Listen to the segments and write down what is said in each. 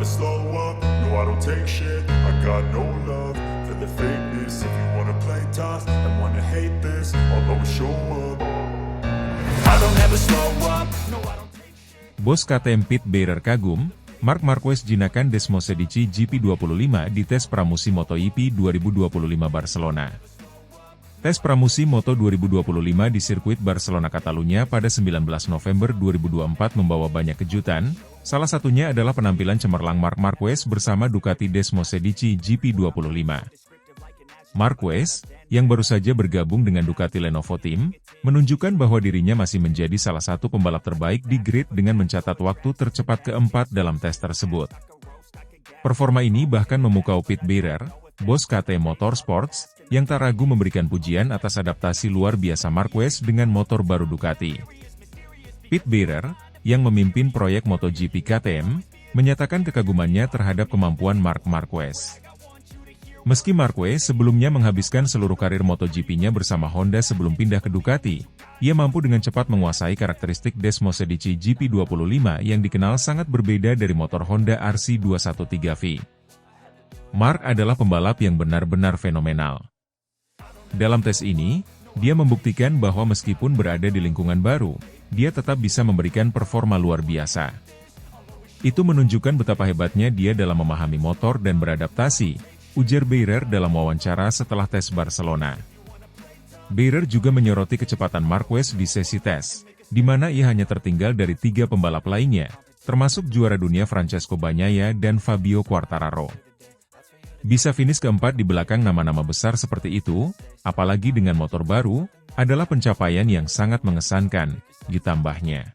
slow up, no I don't take shit. I got no love for the fakeness. If you wanna play tough and wanna hate this, I'll always show up. I don't ever slow up, no I don't take shit. Bos KTM Pit Beirer kagum, Marc Marquez jinakan Desmosedici GP25 di tes pramusim MotoGP 2025 Barcelona. Tes pramusim Moto 2025 di sirkuit Barcelona Catalunya pada 19 November 2024 membawa banyak kejutan, salah satunya adalah penampilan cemerlang Marc Marquez bersama Ducati Desmosedici GP25. Marquez, yang baru saja bergabung dengan Ducati Lenovo Team, menunjukkan bahwa dirinya masih menjadi salah satu pembalap terbaik di grid dengan mencatat waktu tercepat keempat dalam tes tersebut. Performa ini bahkan memukau Pit Beirer, bos KTM Motorsports, yang tak ragu memberikan pujian atas adaptasi luar biasa Marquez dengan motor baru Ducati. Pit Beirer, yang memimpin proyek MotoGP KTM, menyatakan kekagumannya terhadap kemampuan Marc Marquez. Meski Marquez sebelumnya menghabiskan seluruh karir MotoGP-nya bersama Honda sebelum pindah ke Ducati, ia mampu dengan cepat menguasai karakteristik Desmosedici GP25 yang dikenal sangat berbeda dari motor Honda RC213V. Marc adalah pembalap yang benar-benar fenomenal. Dalam tes ini, dia membuktikan bahwa meskipun berada di lingkungan baru, dia tetap bisa memberikan performa luar biasa. Itu menunjukkan betapa hebatnya dia dalam memahami motor dan beradaptasi, ujar Beirer dalam wawancara setelah tes Barcelona. Beirer juga menyoroti kecepatan Marquez di sesi tes, di mana ia hanya tertinggal dari 3 pembalap lainnya, termasuk juara dunia Francesco Bagnaia dan Fabio Quartararo. Bisa finish keempat di belakang nama-nama besar seperti itu, apalagi dengan motor baru, adalah pencapaian yang sangat mengesankan, ditambahnya.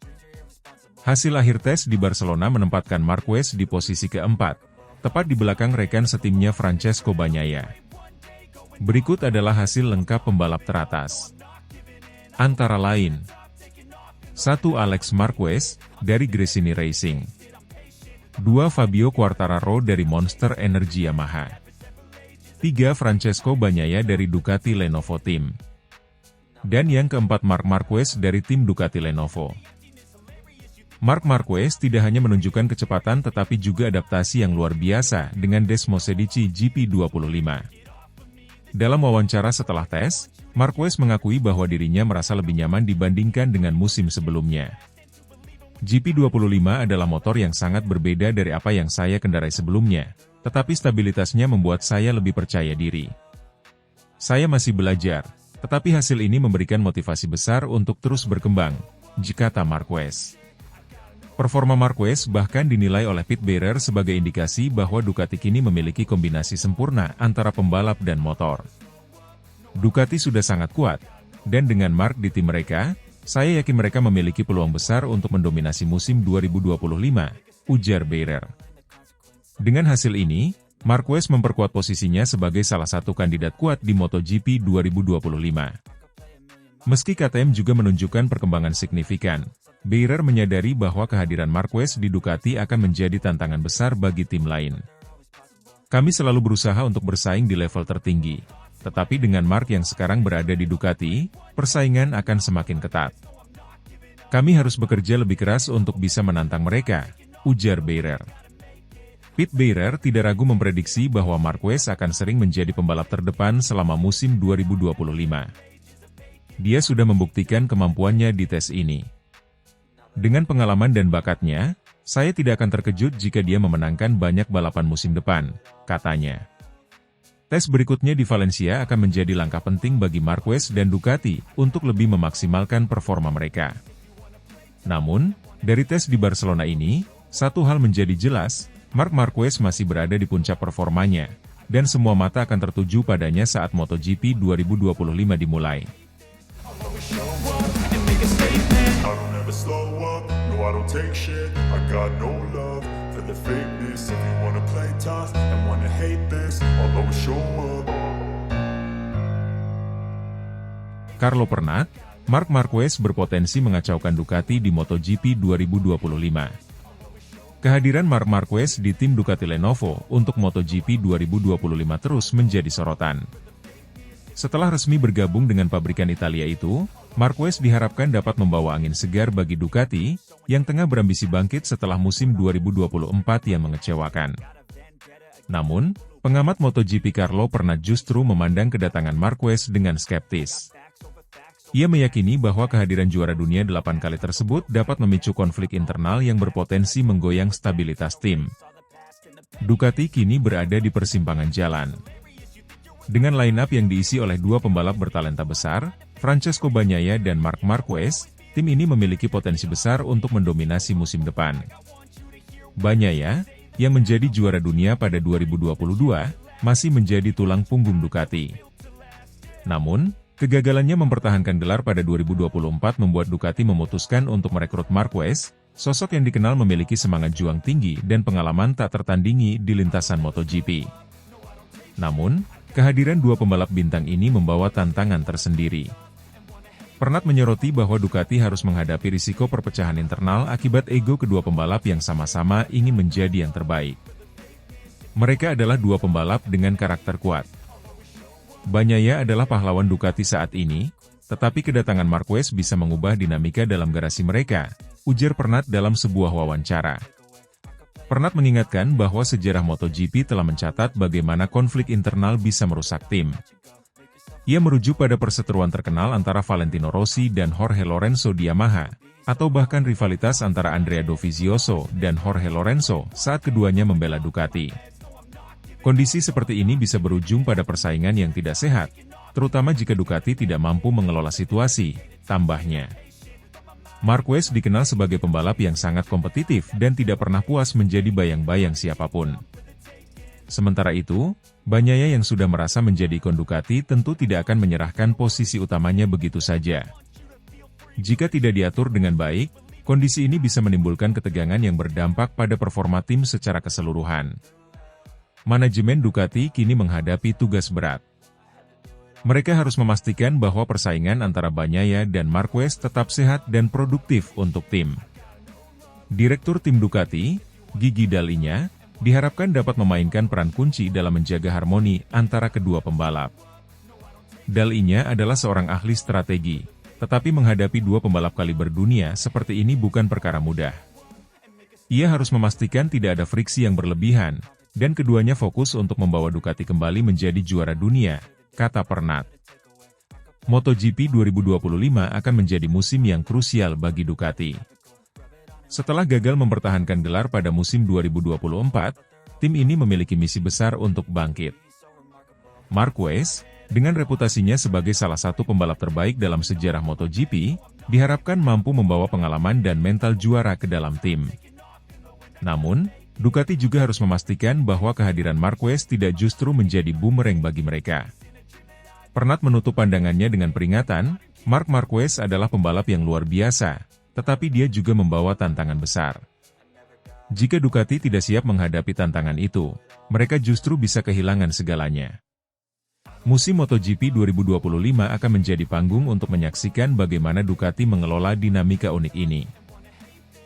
Hasil akhir tes di Barcelona menempatkan Marquez di posisi keempat, tepat di belakang rekan setimnya Francesco Bagnaia. Berikut adalah hasil lengkap pembalap teratas. Antara lain, 1. Alex Marquez, dari Gresini Racing. 2. Fabio Quartararo dari Monster Energy Yamaha. 3. Francesco Bagnaia dari Ducati Lenovo Team. Dan yang keempat Marc Marquez dari tim Ducati Lenovo. Marc Marquez tidak hanya menunjukkan kecepatan tetapi juga adaptasi yang luar biasa dengan Desmosedici GP25. Dalam wawancara setelah tes, Marquez mengakui bahwa dirinya merasa lebih nyaman dibandingkan dengan musim sebelumnya. GP25 adalah motor yang sangat berbeda dari apa yang saya kendarai sebelumnya, tetapi stabilitasnya membuat saya lebih percaya diri. Saya masih belajar, tetapi hasil ini memberikan motivasi besar untuk terus berkembang, kata Marquez. Performa Marquez bahkan dinilai oleh Pit Beirer sebagai indikasi bahwa Ducati kini memiliki kombinasi sempurna antara pembalap dan motor. Ducati sudah sangat kuat, dan dengan Marc di tim mereka, saya yakin mereka memiliki peluang besar untuk mendominasi musim 2025, ujar Beirer. Dengan hasil ini, Marquez memperkuat posisinya sebagai salah satu kandidat kuat di MotoGP 2025. Meski KTM juga menunjukkan perkembangan signifikan, Beirer menyadari bahwa kehadiran Marquez di Ducati akan menjadi tantangan besar bagi tim lain. Kami selalu berusaha untuk bersaing di level tertinggi, tetapi dengan Marc yang sekarang berada di Ducati, persaingan akan semakin ketat. Kami harus bekerja lebih keras untuk bisa menantang mereka, ujar Beirer. Pit Beirer tidak ragu memprediksi bahwa Marquez akan sering menjadi pembalap terdepan selama musim 2025. Dia sudah membuktikan kemampuannya di tes ini. Dengan pengalaman dan bakatnya, saya tidak akan terkejut jika dia memenangkan banyak balapan musim depan, katanya. Tes berikutnya di Valencia akan menjadi langkah penting bagi Marquez dan Ducati untuk lebih memaksimalkan performa mereka. Namun, dari tes di Barcelona ini, satu hal menjadi jelas, Marc Marquez masih berada di puncak performanya, dan semua mata akan tertuju padanya saat MotoGP 2025 dimulai. Carlo Pernat, Marc Marquez berpotensi mengacaukan Ducati di MotoGP 2025. Kehadiran Marc Marquez di tim Ducati Lenovo untuk MotoGP 2025 terus menjadi sorotan. Setelah resmi bergabung dengan pabrikan Italia itu, Marquez diharapkan dapat membawa angin segar bagi Ducati, yang tengah berambisi bangkit setelah musim 2024 yang mengecewakan. Namun, pengamat MotoGP Carlo Pernat justru memandang kedatangan Marquez dengan skeptis. Ia meyakini bahwa kehadiran juara dunia 8 kali tersebut dapat memicu konflik internal yang berpotensi menggoyang stabilitas tim. Ducati kini berada di persimpangan jalan. Dengan line-up yang diisi oleh dua pembalap bertalenta besar, Francesco Bagnaia dan Marc Marquez, tim ini memiliki potensi besar untuk mendominasi musim depan. Bagnaia, yang menjadi juara dunia pada 2022, masih menjadi tulang punggung Ducati. Namun, kegagalannya mempertahankan gelar pada 2024 membuat Ducati memutuskan untuk merekrut Marquez, sosok yang dikenal memiliki semangat juang tinggi dan pengalaman tak tertandingi di lintasan MotoGP. Namun, kehadiran dua pembalap bintang ini membawa tantangan tersendiri. Pernat menyoroti bahwa Ducati harus menghadapi risiko perpecahan internal akibat ego kedua pembalap yang sama-sama ingin menjadi yang terbaik. Mereka adalah dua pembalap dengan karakter kuat. Bagnaia adalah pahlawan Ducati saat ini, tetapi kedatangan Marquez bisa mengubah dinamika dalam garasi mereka, ujar Pernat dalam sebuah wawancara. Pernat mengingatkan bahwa sejarah MotoGP telah mencatat bagaimana konflik internal bisa merusak tim. Ia merujuk pada perseteruan terkenal antara Valentino Rossi dan Jorge Lorenzo di Yamaha, atau bahkan rivalitas antara Andrea Dovizioso dan Jorge Lorenzo saat keduanya membela Ducati. Kondisi seperti ini bisa berujung pada persaingan yang tidak sehat, terutama jika Ducati tidak mampu mengelola situasi, tambahnya. Marquez dikenal sebagai pembalap yang sangat kompetitif dan tidak pernah puas menjadi bayang-bayang siapapun. Sementara itu, Bagnaia yang sudah merasa menjadi ikon Ducati tentu tidak akan menyerahkan posisi utamanya begitu saja. Jika tidak diatur dengan baik, kondisi ini bisa menimbulkan ketegangan yang berdampak pada performa tim secara keseluruhan. Manajemen Ducati kini menghadapi tugas berat. Mereka harus memastikan bahwa persaingan antara Bagnaia dan Marquez tetap sehat dan produktif untuk tim. Direktur tim Ducati, Gigi Dall'Igna, diharapkan dapat memainkan peran kunci dalam menjaga harmoni antara kedua pembalap. Dall'Igna adalah seorang ahli strategi, tetapi menghadapi dua pembalap kaliber dunia seperti ini bukan perkara mudah. Ia harus memastikan tidak ada friksi yang berlebihan, dan keduanya fokus untuk membawa Ducati kembali menjadi juara dunia, kata Pernat. MotoGP 2025 akan menjadi musim yang krusial bagi Ducati. Setelah gagal mempertahankan gelar pada musim 2024, tim ini memiliki misi besar untuk bangkit. Marquez, dengan reputasinya sebagai salah satu pembalap terbaik dalam sejarah MotoGP, diharapkan mampu membawa pengalaman dan mental juara ke dalam tim. Namun, Ducati juga harus memastikan bahwa kehadiran Marquez tidak justru menjadi bumerang bagi mereka. Pernat menutup pandangannya dengan peringatan, Marc Marquez adalah pembalap yang luar biasa, tetapi dia juga membawa tantangan besar. Jika Ducati tidak siap menghadapi tantangan itu, mereka justru bisa kehilangan segalanya. Musim MotoGP 2025 akan menjadi panggung untuk menyaksikan bagaimana Ducati mengelola dinamika unik ini.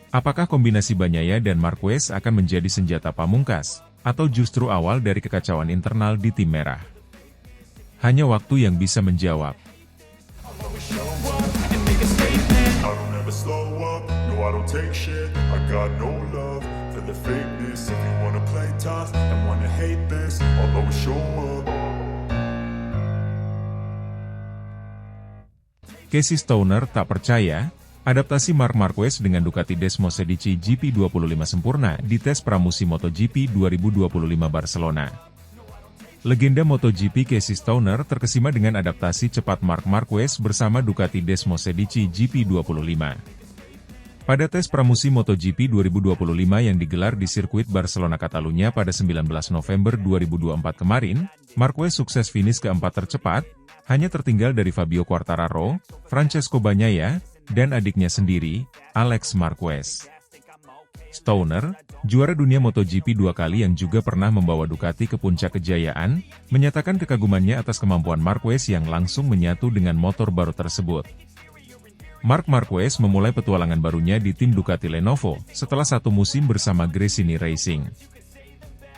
Apakah kombinasi Bagnaia dan Marquez akan menjadi senjata pamungkas, atau justru awal dari kekacauan internal di tim merah? Hanya waktu yang bisa menjawab. Casey Stoner tak percaya, adaptasi Marc Marquez dengan Ducati Desmosedici GP25 sempurna di tes pramusim MotoGP 2025 Barcelona. Legenda MotoGP Casey Stoner terkesima dengan adaptasi cepat Marc Marquez bersama Ducati Desmosedici GP25. Pada tes pramusim MotoGP 2025 yang digelar di sirkuit Barcelona Catalunya pada 19 November 2024 kemarin, Marquez sukses finish keempat tercepat, hanya tertinggal dari Fabio Quartararo, Francesco Bagnaia, dan adiknya sendiri, Alex Marquez. Stoner, juara dunia MotoGP 2 kali yang juga pernah membawa Ducati ke puncak kejayaan, menyatakan kekagumannya atas kemampuan Marquez yang langsung menyatu dengan motor baru tersebut. Marc Marquez memulai petualangan barunya di tim Ducati Lenovo setelah satu musim bersama Gresini Racing.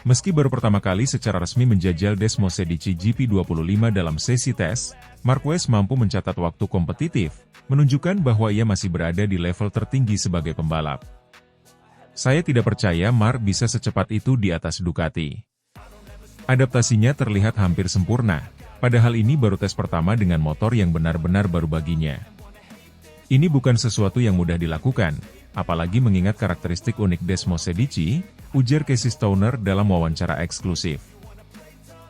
Meski baru pertama kali secara resmi menjajal Desmosedici GP25 dalam sesi tes, Marquez mampu mencatat waktu kompetitif, menunjukkan bahwa ia masih berada di level tertinggi sebagai pembalap. Saya tidak percaya Marc bisa secepat itu di atas Ducati. Adaptasinya terlihat hampir sempurna, padahal ini baru tes pertama dengan motor yang benar-benar baru baginya. Ini bukan sesuatu yang mudah dilakukan, apalagi mengingat karakteristik unik Desmosedici, ujar Casey Stoner dalam wawancara eksklusif.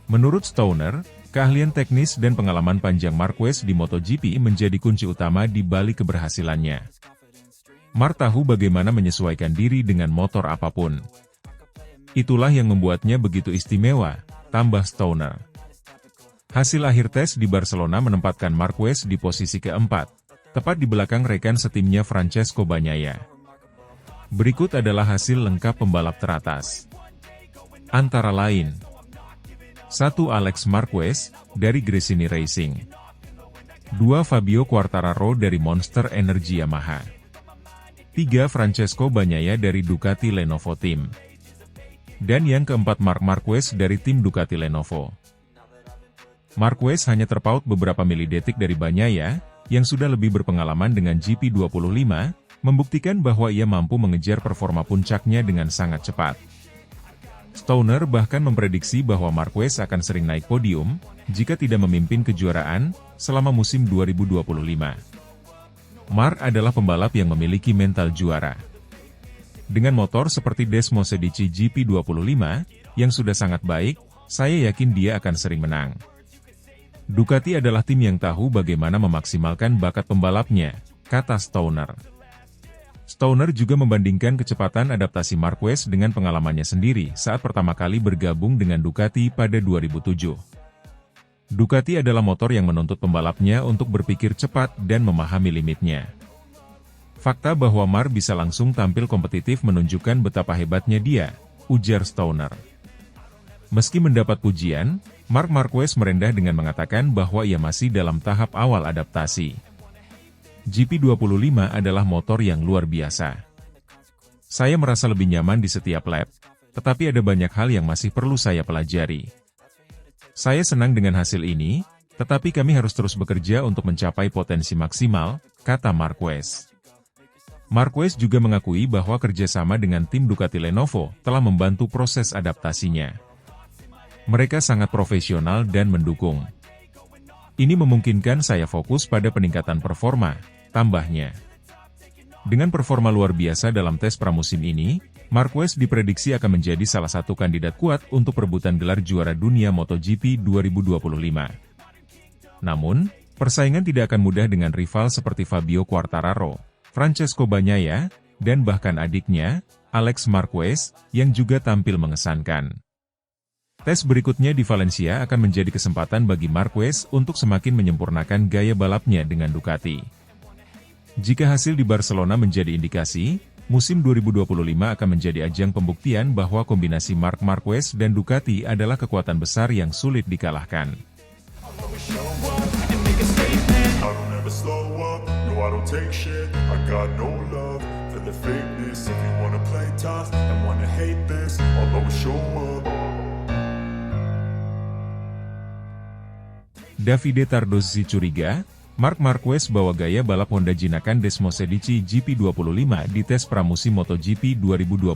Menurut Stoner, keahlian teknis dan pengalaman panjang Marquez di MotoGP menjadi kunci utama di balik keberhasilannya. Marc tahu bagaimana menyesuaikan diri dengan motor apapun. Itulah yang membuatnya begitu istimewa, tambah Stoner. Hasil akhir tes di Barcelona menempatkan Marquez di posisi keempat, tepat di belakang rekan setimnya Francesco Bagnaia. Berikut adalah hasil lengkap pembalap teratas. Antara lain, 1. Alex Marquez, dari Gresini Racing. 2. Fabio Quartararo dari Monster Energy Yamaha. 3. Francesco Bagnaia dari Ducati Lenovo Team. Dan yang keempat Marc Marquez dari tim Ducati Lenovo. Marquez hanya terpaut beberapa milidetik dari Bagnaia, yang sudah lebih berpengalaman dengan GP25, membuktikan bahwa ia mampu mengejar performa puncaknya dengan sangat cepat. Stoner bahkan memprediksi bahwa Marquez akan sering naik podium, jika tidak memimpin kejuaraan, selama musim 2025. Marc adalah pembalap yang memiliki mental juara. Dengan motor seperti Desmosedici GP25, yang sudah sangat baik, saya yakin dia akan sering menang. Ducati adalah tim yang tahu bagaimana memaksimalkan bakat pembalapnya, kata Stoner. Stoner juga membandingkan kecepatan adaptasi Marquez dengan pengalamannya sendiri saat pertama kali bergabung dengan Ducati pada 2007. Ducati adalah motor yang menuntut pembalapnya untuk berpikir cepat dan memahami limitnya. Fakta bahwa Marc bisa langsung tampil kompetitif menunjukkan betapa hebatnya dia, ujar Stoner. Meski mendapat pujian, Marc Marquez merendah dengan mengatakan bahwa ia masih dalam tahap awal adaptasi. GP25 adalah motor yang luar biasa. Saya merasa lebih nyaman di setiap lap, tetapi ada banyak hal yang masih perlu saya pelajari. Saya senang dengan hasil ini, tetapi kami harus terus bekerja untuk mencapai potensi maksimal, kata Marquez. Marquez juga mengakui bahwa kerjasama dengan tim Ducati Lenovo telah membantu proses adaptasinya. Mereka sangat profesional dan mendukung. Ini memungkinkan saya fokus pada peningkatan performa, tambahnya. Dengan performa luar biasa dalam tes pramusim ini, Marquez diprediksi akan menjadi salah satu kandidat kuat untuk perebutan gelar juara dunia MotoGP 2025. Namun, persaingan tidak akan mudah dengan rival seperti Fabio Quartararo, Francesco Bagnaia, dan bahkan adiknya, Alex Marquez, yang juga tampil mengesankan. Tes berikutnya di Valencia akan menjadi kesempatan bagi Marquez untuk semakin menyempurnakan gaya balapnya dengan Ducati. Jika hasil di Barcelona menjadi indikasi, musim 2025 akan menjadi ajang pembuktian bahwa kombinasi Marc Marquez dan Ducati adalah kekuatan besar yang sulit dikalahkan. Davide Tardozzi curiga, Marc Marquez bawa gaya balap Honda jinakan Desmosedici GP25 di tes pramusim MotoGP 2025.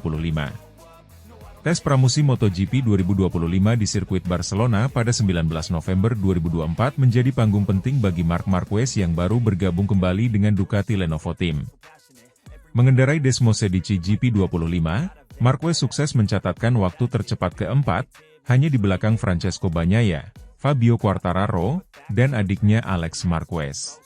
Tes pramusim MotoGP 2025 di sirkuit Barcelona pada 19 November 2024 menjadi panggung penting bagi Marc Marquez yang baru bergabung kembali dengan Ducati Lenovo Team. Mengendarai Desmosedici GP25, Marquez sukses mencatatkan waktu tercepat keempat, hanya di belakang Francesco Bagnaia, Fabio Quartararo, dan adiknya Alex Marquez.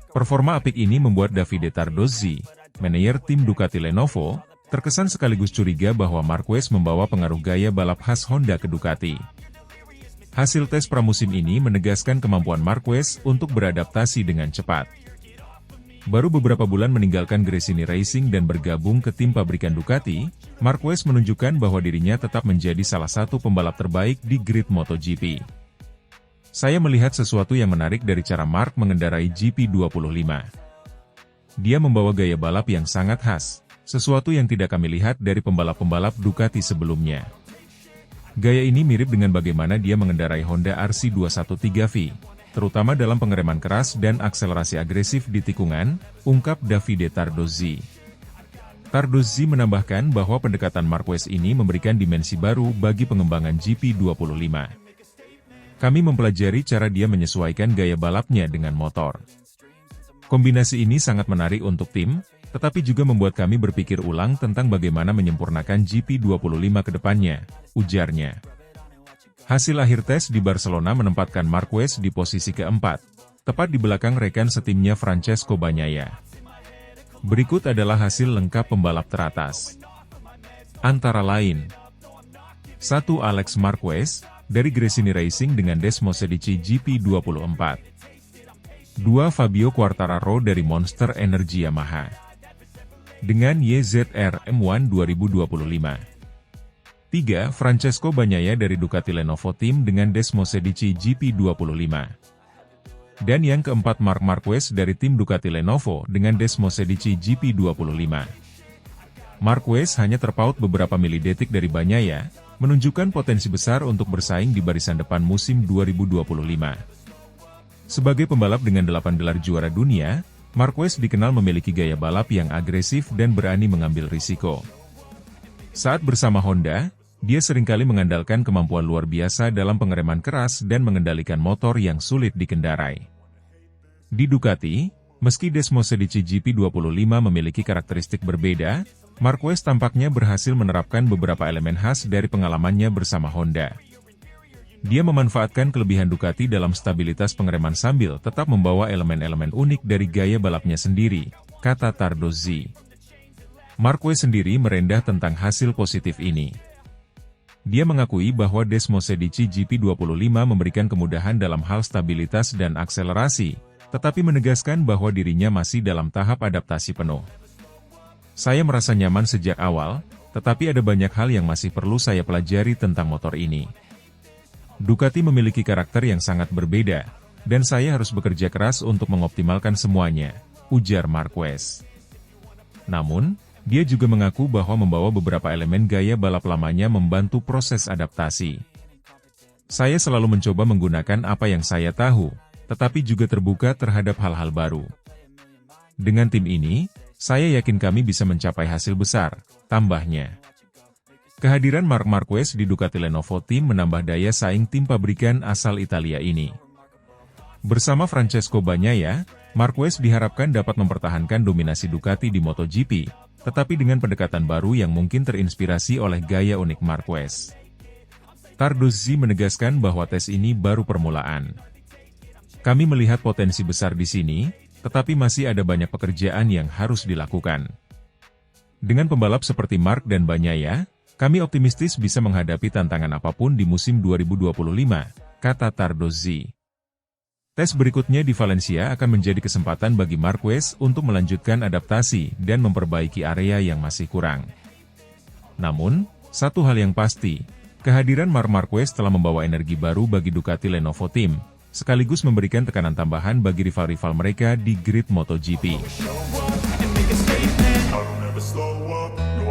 Performa apik ini membuat Davide Tardozzi, manajer tim Ducati Lenovo, terkesan sekaligus curiga bahwa Marquez membawa pengaruh gaya balap khas Honda ke Ducati. Hasil tes pramusim ini menegaskan kemampuan Marquez untuk beradaptasi dengan cepat. Baru beberapa bulan meninggalkan Gresini Racing dan bergabung ke tim pabrikan Ducati, Marquez menunjukkan bahwa dirinya tetap menjadi salah satu pembalap terbaik di grid MotoGP. Saya melihat sesuatu yang menarik dari cara Marc mengendarai GP25. Dia membawa gaya balap yang sangat khas, sesuatu yang tidak kami lihat dari pembalap-pembalap Ducati sebelumnya. Gaya ini mirip dengan bagaimana dia mengendarai Honda RC213V, terutama dalam pengereman keras dan akselerasi agresif di tikungan, ungkap Davide Tardozzi. Tardozzi menambahkan bahwa pendekatan Marquez ini memberikan dimensi baru bagi pengembangan GP25. Kami mempelajari cara dia menyesuaikan gaya balapnya dengan motor. Kombinasi ini sangat menarik untuk tim, tetapi juga membuat kami berpikir ulang tentang bagaimana menyempurnakan GP25 ke depannya, ujarnya. Hasil akhir tes di Barcelona menempatkan Marquez di posisi keempat, tepat di belakang rekan setimnya Francesco Bagnaia. Berikut adalah hasil lengkap pembalap teratas. Antara lain, 1. Alex Marquez, dari Gresini Racing dengan Desmosedici GP24. 2. Fabio Quartararo dari Monster Energy Yamaha dengan YZR M1 2025. 3. Francesco Bagnaia dari Ducati Lenovo Team dengan Desmosedici GP25. Dan yang keempat Marc Marquez dari tim Ducati Lenovo dengan Desmosedici GP25. Marquez hanya terpaut beberapa milidetik dari Bagnaia, menunjukkan potensi besar untuk bersaing di barisan depan musim 2025. Sebagai pembalap dengan 8 gelar juara dunia, Marquez dikenal memiliki gaya balap yang agresif dan berani mengambil risiko. Saat bersama Honda, dia seringkali mengandalkan kemampuan luar biasa dalam pengereman keras dan mengendalikan motor yang sulit dikendarai. Di Ducati, meski Desmosedici GP25 memiliki karakteristik berbeda, Marquez tampaknya berhasil menerapkan beberapa elemen khas dari pengalamannya bersama Honda. Dia memanfaatkan kelebihan Ducati dalam stabilitas pengereman sambil tetap membawa elemen-elemen unik dari gaya balapnya sendiri, kata Tardozzi. Marquez sendiri merendah tentang hasil positif ini. Dia mengakui bahwa Desmosedici GP25 memberikan kemudahan dalam hal stabilitas dan akselerasi, tetapi menegaskan bahwa dirinya masih dalam tahap adaptasi penuh. Saya merasa nyaman sejak awal, tetapi ada banyak hal yang masih perlu saya pelajari tentang motor ini. Ducati memiliki karakter yang sangat berbeda, dan saya harus bekerja keras untuk mengoptimalkan semuanya, ujar Marquez. Namun, dia juga mengaku bahwa membawa beberapa elemen gaya balap lamanya membantu proses adaptasi. Saya selalu mencoba menggunakan apa yang saya tahu, tetapi juga terbuka terhadap hal-hal baru. Dengan tim ini, saya yakin kami bisa mencapai hasil besar, tambahnya. Kehadiran Marc Marquez di Ducati Lenovo Team menambah daya saing tim pabrikan asal Italia ini. Bersama Francesco Bagnaia, Marquez diharapkan dapat mempertahankan dominasi Ducati di MotoGP, tetapi dengan pendekatan baru yang mungkin terinspirasi oleh gaya unik Marquez. Tardozzi menegaskan bahwa tes ini baru permulaan. Kami melihat potensi besar di sini, tetapi masih ada banyak pekerjaan yang harus dilakukan. Dengan pembalap seperti Marc dan Bagnaia, kami optimistis bisa menghadapi tantangan apapun di musim 2025, kata Tardozzi. Tes berikutnya di Valencia akan menjadi kesempatan bagi Marquez untuk melanjutkan adaptasi dan memperbaiki area yang masih kurang. Namun, satu hal yang pasti, kehadiran Marc Marquez telah membawa energi baru bagi Ducati Lenovo Team, sekaligus memberikan tekanan tambahan bagi rival-rival mereka di grid MotoGP.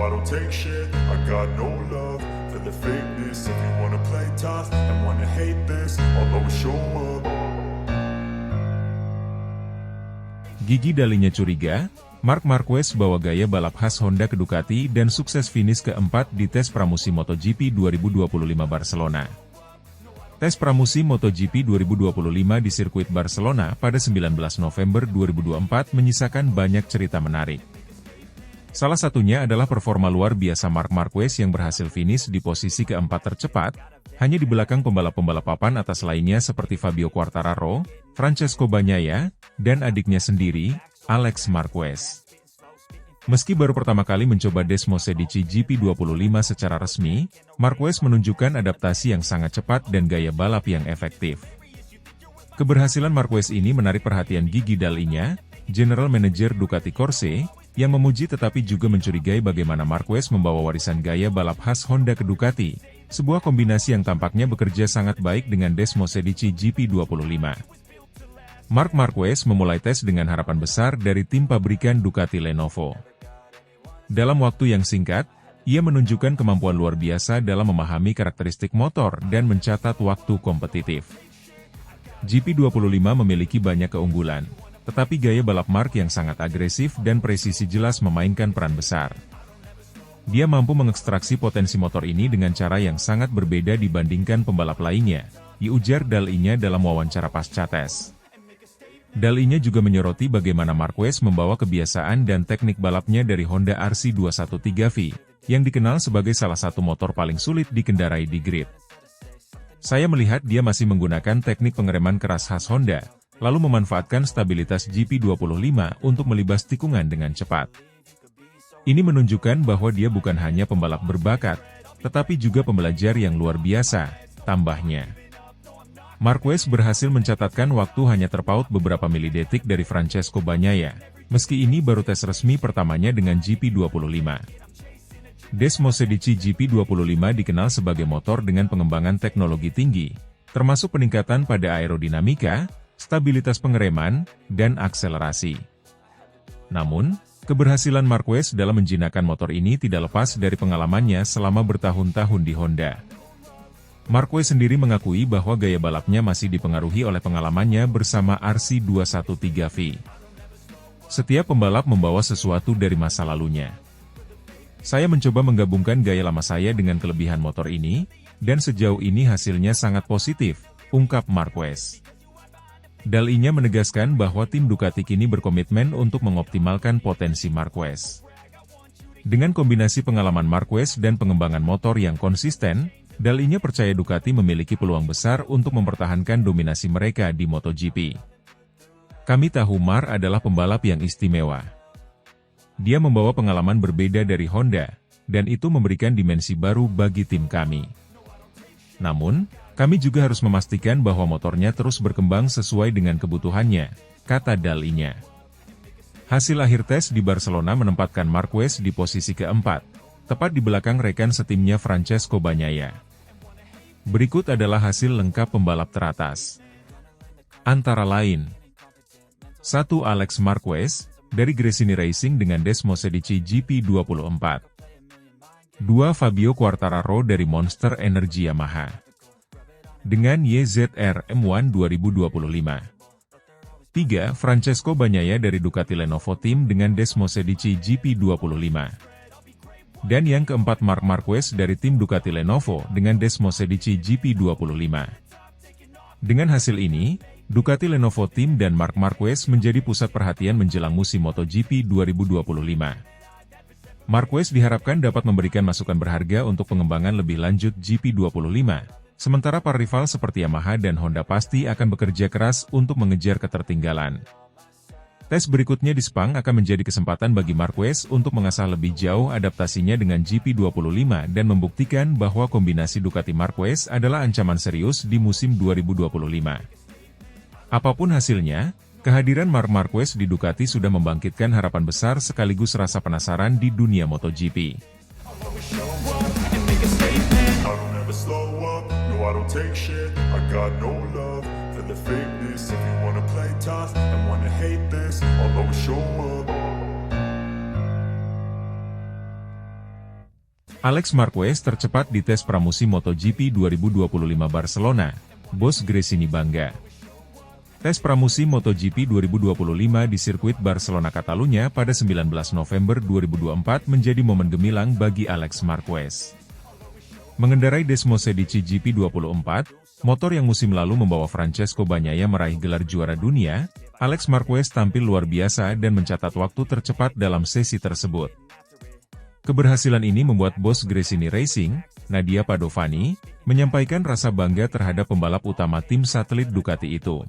I don't take shit, I got no love for the fakeness. If you wanna play tough and wanna hate this, I'll always show up. Gigi Dalinya curiga, Marc Marquez bawa gaya balap khas Honda ke Ducati dan sukses finish keempat di tes pramusim MotoGP 2025 Barcelona. Tes pramusim MotoGP 2025 di sirkuit Barcelona pada 19 November 2024 menyisakan banyak cerita menarik. Salah satunya adalah performa luar biasa Marc Marquez yang berhasil finish di posisi keempat tercepat, hanya di belakang pembalap-pembalap papan atas lainnya seperti Fabio Quartararo, Francesco Bagnaia, dan adiknya sendiri, Alex Marquez. Meski baru pertama kali mencoba Desmosedici GP25 secara resmi, Marquez menunjukkan adaptasi yang sangat cepat dan gaya balap yang efektif. Keberhasilan Marquez ini menarik perhatian Gigi Dalinya, General Manager Ducati Corse, yang memuji tetapi juga mencurigai bagaimana Marquez membawa warisan gaya balap khas Honda ke Ducati, sebuah kombinasi yang tampaknya bekerja sangat baik dengan Desmosedici GP25. Marc Marquez memulai tes dengan harapan besar dari tim pabrikan Ducati Lenovo. Dalam waktu yang singkat, Ia menunjukkan kemampuan luar biasa dalam memahami karakteristik motor dan mencatat waktu kompetitif. GP25 memiliki banyak keunggulan, tetapi gaya balap Mark yang sangat agresif dan presisi jelas memainkan peran besar. Dia mampu mengekstraksi potensi motor ini dengan cara yang sangat berbeda dibandingkan pembalap lainnya, diujar Dal-Inya dalam wawancara pasca tes. Dal-Inya juga menyoroti bagaimana Marquez membawa kebiasaan dan teknik balapnya dari Honda RC213V, yang dikenal sebagai salah satu motor paling sulit dikendarai di grid. Saya melihat dia masih menggunakan teknik pengereman keras khas Honda, lalu memanfaatkan stabilitas GP25 untuk melibas tikungan dengan cepat. Ini menunjukkan bahwa dia bukan hanya pembalap berbakat, tetapi juga pembelajar yang luar biasa, tambahnya. Marquez berhasil mencatatkan waktu hanya terpaut beberapa milidetik dari Francesco Bagnaia, meski ini baru tes resmi pertamanya dengan GP25. Desmosedici GP25 dikenal sebagai motor dengan pengembangan teknologi tinggi, termasuk peningkatan pada aerodinamika, stabilitas pengereman, dan akselerasi. Namun, keberhasilan Marquez dalam menjinakkan motor ini tidak lepas dari pengalamannya selama bertahun-tahun di Honda. Marquez sendiri mengakui bahwa gaya balapnya masih dipengaruhi oleh pengalamannya bersama RC213V. Setiap pembalap membawa sesuatu dari masa lalunya. Saya mencoba menggabungkan gaya lama saya dengan kelebihan motor ini, dan sejauh ini hasilnya sangat positif, ungkap Marquez. Dal-Inya menegaskan bahwa tim Ducati kini berkomitmen untuk mengoptimalkan potensi Marquez. Dengan kombinasi pengalaman Marquez dan pengembangan motor yang konsisten, Dal-Inya percaya Ducati memiliki peluang besar untuk mempertahankan dominasi mereka di MotoGP. Kami tahu Mar adalah pembalap yang istimewa. Dia membawa pengalaman berbeda dari Honda, dan itu memberikan dimensi baru bagi tim kami. Namun, kami juga harus memastikan bahwa motornya terus berkembang sesuai dengan kebutuhannya, kata Dal-Inya. Hasil akhir tes di Barcelona menempatkan Marquez di posisi keempat, tepat di belakang rekan setimnya Francesco Bagnaia. Berikut adalah hasil lengkap pembalap teratas. Antara lain, 1. Alex Marquez, dari Gresini Racing dengan Desmosedici GP24. 2. Fabio Quartararo dari Monster Energy Yamaha dengan YZR M1 2025. 3. Francesco Bagnaia dari Ducati Lenovo Team dengan Desmosedici GP25. Dan yang keempat Marc Marquez dari tim Ducati Lenovo dengan Desmosedici GP25. Dengan hasil ini, Ducati Lenovo Team dan Marc Marquez menjadi pusat perhatian menjelang musim MotoGP 2025. Marquez diharapkan dapat memberikan masukan berharga untuk pengembangan lebih lanjut GP25, sementara para rival seperti Yamaha dan Honda pasti akan bekerja keras untuk mengejar ketertinggalan. Tes berikutnya di Sepang akan menjadi kesempatan bagi Marquez untuk mengasah lebih jauh adaptasinya dengan GP25 dan membuktikan bahwa kombinasi Ducati Marquez adalah ancaman serius di musim 2025. Apapun hasilnya, kehadiran Marc Marquez di Ducati sudah membangkitkan harapan besar sekaligus rasa penasaran di dunia MotoGP. Alex Marquez tercepat di tes pramusim MotoGP 2025 Barcelona, bos Gresini bangga. Tes pramusim MotoGP 2025 di sirkuit Barcelona Catalunya pada 19 November 2024 menjadi momen gemilang bagi Alex Marquez. Mengendarai Desmosedici GP24, motor yang musim lalu membawa Francesco Bagnaia meraih gelar juara dunia, Alex Marquez tampil luar biasa dan mencatat waktu tercepat dalam sesi tersebut. Keberhasilan ini membuat bos Gresini Racing, Nadia Padovani, menyampaikan rasa bangga terhadap pembalap utama tim satelit Ducati itu.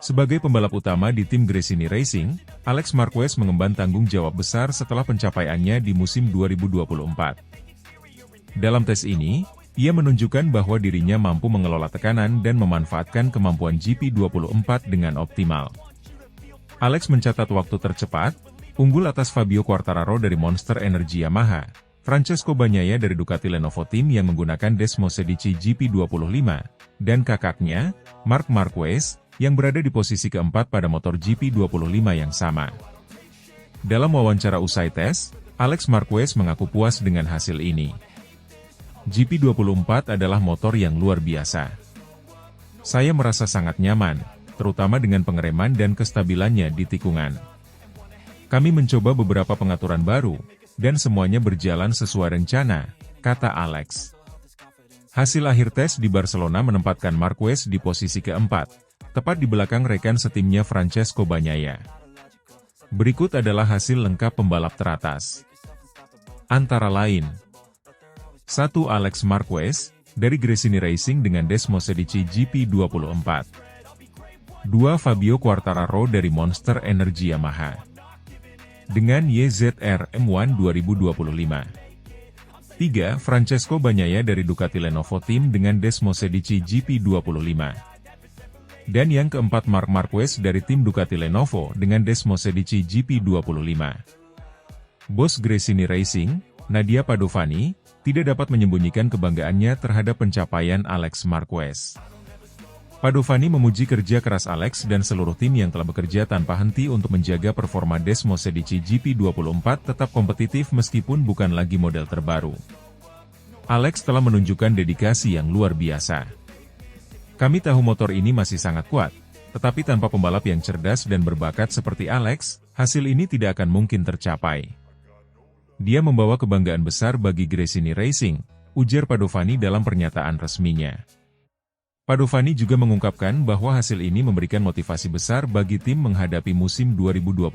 Sebagai pembalap utama di tim Gresini Racing, Alex Marquez mengemban tanggung jawab besar setelah pencapaiannya di musim 2024. Dalam tes ini, ia menunjukkan bahwa dirinya mampu mengelola tekanan dan memanfaatkan kemampuan GP24 dengan optimal. Alex mencatat waktu tercepat, unggul atas Fabio Quartararo dari Monster Energy Yamaha, Francesco Bagnaia dari Ducati Lenovo Team yang menggunakan Desmosedici GP25, dan kakaknya, Marc Marquez, yang berada di posisi keempat pada motor GP25 yang sama. Dalam wawancara usai tes, Alex Marquez mengaku puas dengan hasil ini. GP24 adalah motor yang luar biasa. Saya merasa sangat nyaman, terutama dengan pengereman dan kestabilannya di tikungan. Kami mencoba beberapa pengaturan baru, dan semuanya berjalan sesuai rencana, kata Alex. Hasil akhir tes di Barcelona menempatkan Marquez di posisi keempat, tepat di belakang rekan setimnya Francesco Bagnaia. Berikut adalah hasil lengkap pembalap teratas. Antara lain, 1. Alex Marquez, dari Gresini Racing dengan Desmosedici GP24. 2. Fabio Quartararo dari Monster Energy Yamaha dengan YZR M1 2025. 3. Francesco Bagnaia dari Ducati Lenovo Team dengan Desmosedici GP25. Dan yang keempat Marc Marquez dari tim Ducati Lenovo dengan Desmosedici GP25. Bos Gresini Racing, Nadia Padovani, tidak dapat menyembunyikan kebanggaannya terhadap pencapaian Alex Marquez. Padovani memuji kerja keras Alex dan seluruh tim yang telah bekerja tanpa henti untuk menjaga performa Desmosedici GP24 tetap kompetitif meskipun bukan lagi model terbaru. Alex telah menunjukkan dedikasi yang luar biasa. Kami tahu motor ini masih sangat kuat, tetapi tanpa pembalap yang cerdas dan berbakat seperti Alex, hasil ini tidak akan mungkin tercapai. Dia membawa kebanggaan besar bagi Gresini Racing, ujar Padovani dalam pernyataan resminya. Padovani juga mengungkapkan bahwa hasil ini memberikan motivasi besar bagi tim menghadapi musim 2025.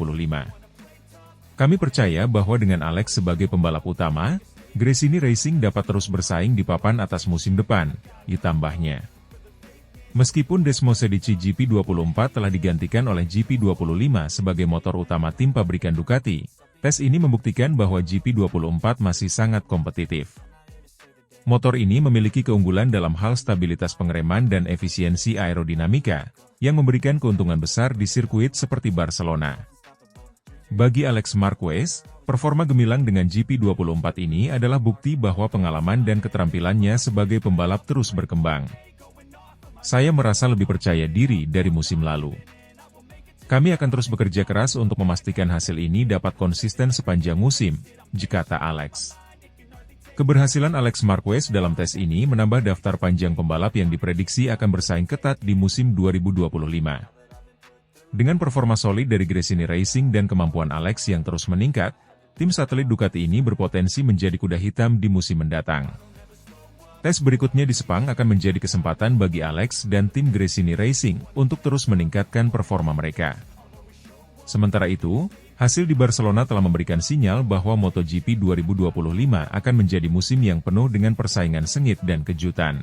Kami percaya bahwa dengan Alex sebagai pembalap utama, Gresini Racing dapat terus bersaing di papan atas musim depan, ditambahnya. Meskipun Desmosedici GP24 telah digantikan oleh GP25 sebagai motor utama tim pabrikan Ducati, tes ini membuktikan bahwa GP24 masih sangat kompetitif. Motor ini memiliki keunggulan dalam hal stabilitas pengereman dan efisiensi aerodinamika, yang memberikan keuntungan besar di sirkuit seperti Barcelona. Bagi Alex Marquez, performa gemilang dengan GP24 ini adalah bukti bahwa pengalaman dan keterampilannya sebagai pembalap terus berkembang. Saya merasa lebih percaya diri dari musim lalu. Kami akan terus bekerja keras untuk memastikan hasil ini dapat konsisten sepanjang musim, kata Alex. Keberhasilan Alex Marquez dalam tes ini menambah daftar panjang pembalap yang diprediksi akan bersaing ketat di musim 2025. Dengan performa solid dari Gresini Racing dan kemampuan Alex yang terus meningkat, tim satelit Ducati ini berpotensi menjadi kuda hitam di musim mendatang. Tes berikutnya di Sepang akan menjadi kesempatan bagi Alex dan tim Gresini Racing untuk terus meningkatkan performa mereka. Sementara itu, hasil di Barcelona telah memberikan sinyal bahwa MotoGP 2025 akan menjadi musim yang penuh dengan persaingan sengit dan kejutan.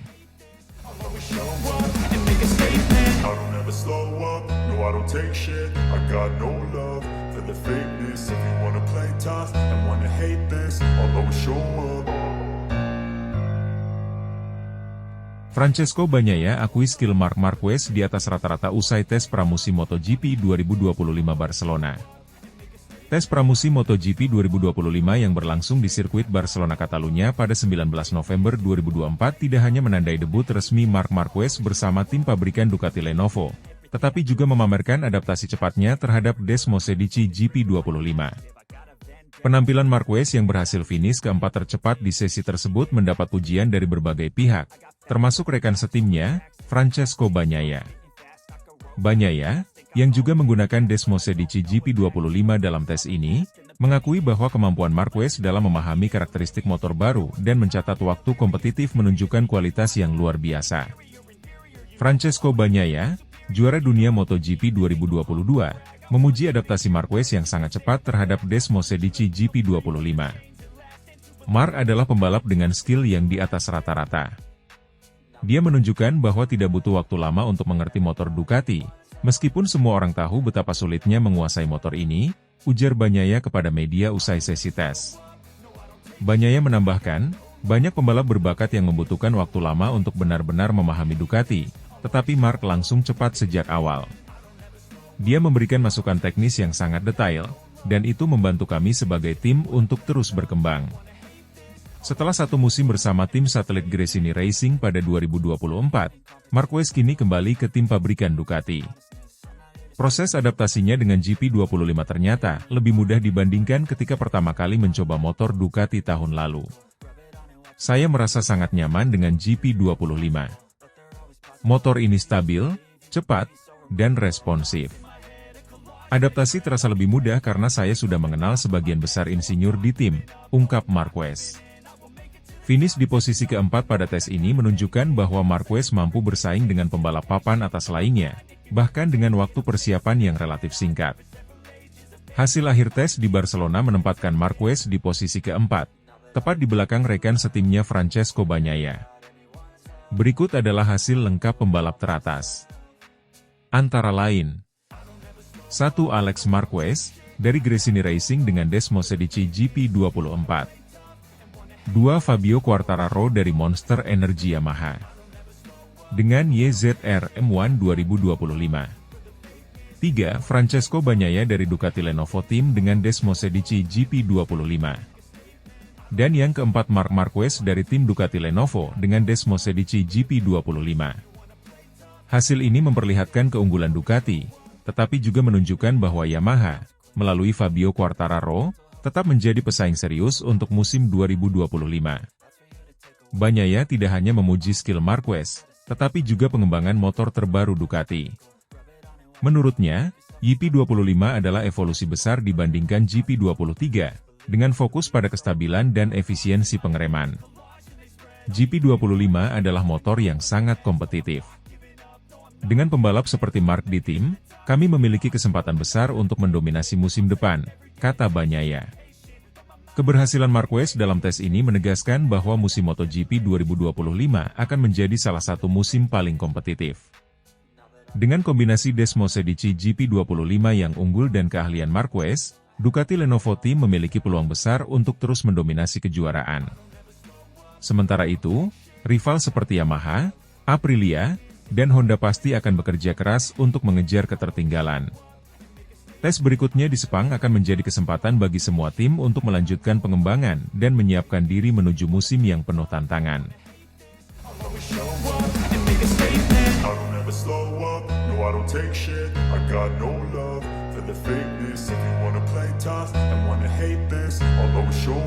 Francesco Bagnaia akui skill Marc Marquez di atas rata-rata usai tes pramusim MotoGP 2025 Barcelona. Tes pramusim MotoGP 2025 yang berlangsung di sirkuit Barcelona Catalunya pada 19 November 2024 tidak hanya menandai debut resmi Marc Marquez bersama tim pabrikan Ducati Lenovo, tetapi juga memamerkan adaptasi cepatnya terhadap Desmosedici GP25. Penampilan Marquez yang berhasil finish keempat tercepat di sesi tersebut mendapat pujian dari berbagai pihak, termasuk rekan setimnya, Francesco Bagnaia. Bagnaia, yang juga menggunakan Desmosedici GP25 dalam tes ini, mengakui bahwa kemampuan Marquez dalam memahami karakteristik motor baru dan mencatat waktu kompetitif menunjukkan kualitas yang luar biasa. Francesco Bagnaia, juara dunia MotoGP 2022, memuji adaptasi Marquez yang sangat cepat terhadap Desmosedici GP25. Marc adalah pembalap dengan skill yang di atas rata-rata. Dia menunjukkan bahwa tidak butuh waktu lama untuk mengerti motor Ducati, meskipun semua orang tahu betapa sulitnya menguasai motor ini, ujar Bagnaia kepada media usai sesi tes. Bagnaia menambahkan, banyak pembalap berbakat yang membutuhkan waktu lama untuk benar-benar memahami Ducati, tetapi Marc langsung cepat sejak awal. Dia memberikan masukan teknis yang sangat detail, dan itu membantu kami sebagai tim untuk terus berkembang. Setelah satu musim bersama tim satelit Gresini Racing pada 2024, Marquez kini kembali ke tim pabrikan Ducati. Proses adaptasinya dengan GP25 ternyata lebih mudah dibandingkan ketika pertama kali mencoba motor Ducati tahun lalu. Saya merasa sangat nyaman dengan GP25. Motor ini stabil, cepat, dan responsif. Adaptasi terasa lebih mudah karena saya sudah mengenal sebagian besar insinyur di tim, ungkap Marquez. Finish di posisi keempat pada tes ini menunjukkan bahwa Marquez mampu bersaing dengan pembalap papan atas lainnya, bahkan dengan waktu persiapan yang relatif singkat. Hasil akhir tes di Barcelona menempatkan Marquez di posisi keempat, tepat di belakang rekan setimnya Francesco Bagnaia. Berikut adalah hasil lengkap pembalap teratas. Antara lain, 1. Alex Marquez, dari Gresini Racing dengan Desmosedici GP24. 2. Fabio Quartararo dari Monster Energy Yamaha dengan YZR M1 2025. 3. Francesco Bagnaia dari Ducati Lenovo Team dengan Desmosedici GP25. Dan yang keempat Marc Marquez dari tim Ducati Lenovo dengan Desmosedici GP25. Hasil ini memperlihatkan keunggulan Ducati, tetapi juga menunjukkan bahwa Yamaha, melalui Fabio Quartararo, tetap menjadi pesaing serius untuk musim 2025. Bagnaia tidak hanya memuji skill Marquez, tetapi juga pengembangan motor terbaru Ducati. Menurutnya, GP25 adalah evolusi besar dibandingkan GP23, dengan fokus pada kestabilan dan efisiensi pengereman. GP25 adalah motor yang sangat kompetitif. Dengan pembalap seperti Marc di tim, kami memiliki kesempatan besar untuk mendominasi musim depan, kata Bagnaia. Keberhasilan Marquez dalam tes ini menegaskan bahwa musim MotoGP 2025 akan menjadi salah satu musim paling kompetitif. Dengan kombinasi Desmosedici GP25 yang unggul dan keahlian Marquez, Ducati Lenovo Team memiliki peluang besar untuk terus mendominasi kejuaraan. Sementara itu, rival seperti Yamaha, Aprilia, dan Honda pasti akan bekerja keras untuk mengejar ketertinggalan. Tes berikutnya di Sepang akan menjadi kesempatan bagi semua tim untuk melanjutkan pengembangan dan menyiapkan diri menuju musim yang penuh tantangan. Show